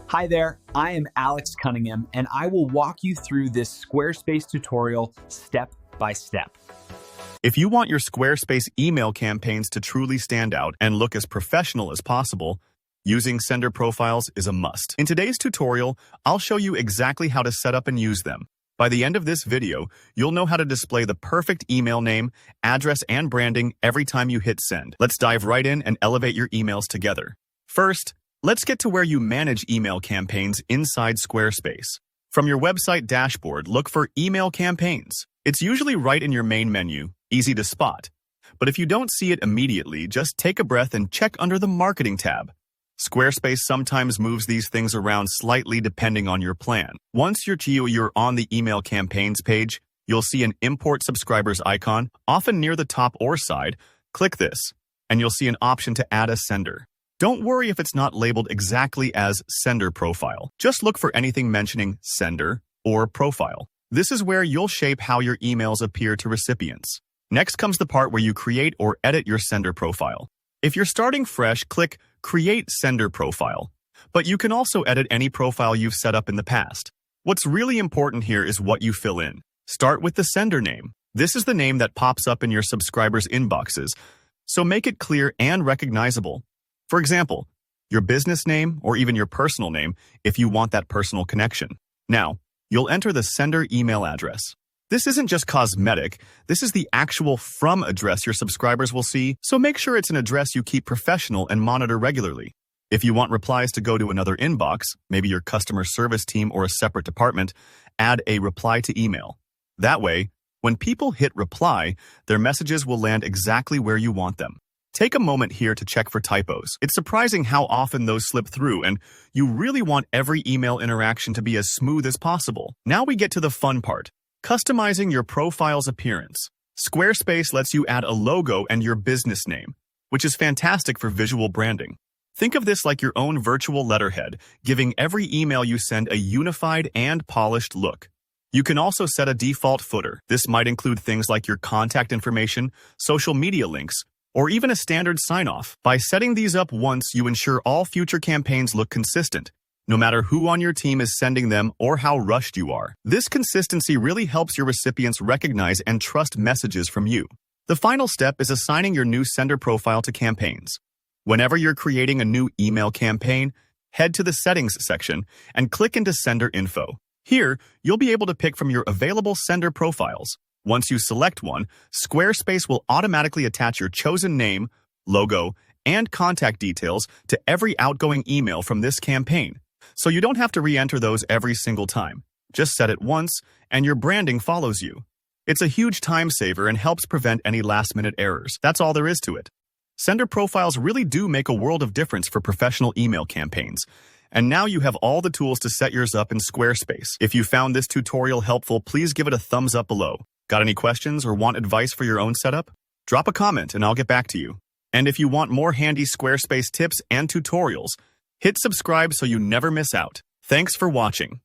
Hi there, I am Alex Cunningham, and I will walk you through this Squarespace tutorial step by step. If you want your Squarespace email campaigns to truly stand out and look as professional as possible, using sender profiles is a must. In today's tutorial, I'll show you exactly how to set up and use them. By the end of this video, you'll know how to display the perfect email name, address, and branding every time you hit send. Let's dive right in and elevate your emails together. First, let's get to where you manage email campaigns inside Squarespace. From your website dashboard, look for Email Campaigns. It's usually right in your main menu, easy to spot. But if you don't see it immediately, just take a breath and check under the Marketing tab. Squarespace sometimes moves these things around slightly depending on your plan. Once you're on the Email Campaigns page, you'll see an Import Subscribers icon, often near the top or side. Click this, and you'll see an option to add a sender. Don't worry if it's not labeled exactly as Sender Profile. Just look for anything mentioning Sender or Profile. This is where you'll shape how your emails appear to recipients. Next comes the part where you create or edit your Sender Profile. If you're starting fresh, click Create Sender Profile. But you can also edit any profile you've set up in the past. What's really important here is what you fill in. Start with the sender name. This is the name that pops up in your subscribers' inboxes, so make it clear and recognizable. For example, your business name or even your personal name if you want that personal connection. Now, you'll enter the sender email address. This isn't just cosmetic, this is the actual from address your subscribers will see, so make sure it's an address you keep professional and monitor regularly. If you want replies to go to another inbox, maybe your customer service team or a separate department, add a reply to email. That way, when people hit reply, their messages will land exactly where you want them. Take a moment here to check for typos. It's surprising how often those slip through, and you really want every email interaction to be as smooth as possible. Now we get to the fun part, customizing your profile's appearance. Squarespace lets you add a logo and your business name, which is fantastic for visual branding. Think of this like your own virtual letterhead, giving every email you send a unified and polished look. You can also set a default footer. This might include things like your contact information, social media links, or even a standard sign-off. By setting these up once, you ensure all future campaigns look consistent, no matter who on your team is sending them or how rushed you are. This consistency really helps your recipients recognize and trust messages from you. The final step is assigning your new sender profile to campaigns. Whenever you're creating a new email campaign, head to the Settings section and click into Sender Info. Here, you'll be able to pick from your available sender profiles. Once you select one, Squarespace will automatically attach your chosen name, logo, and contact details to every outgoing email from this campaign, so you don't have to re-enter those every single time. Just set it once, and your branding follows you. It's a huge time saver and helps prevent any last-minute errors. That's all there is to it. Sender profiles really do make a world of difference for professional email campaigns. And now you have all the tools to set yours up in Squarespace. If you found this tutorial helpful, please give it a thumbs up below. Got any questions or want advice for your own setup? Drop a comment and I'll get back to you. And if you want more handy Squarespace tips and tutorials, hit subscribe so you never miss out. Thanks for watching.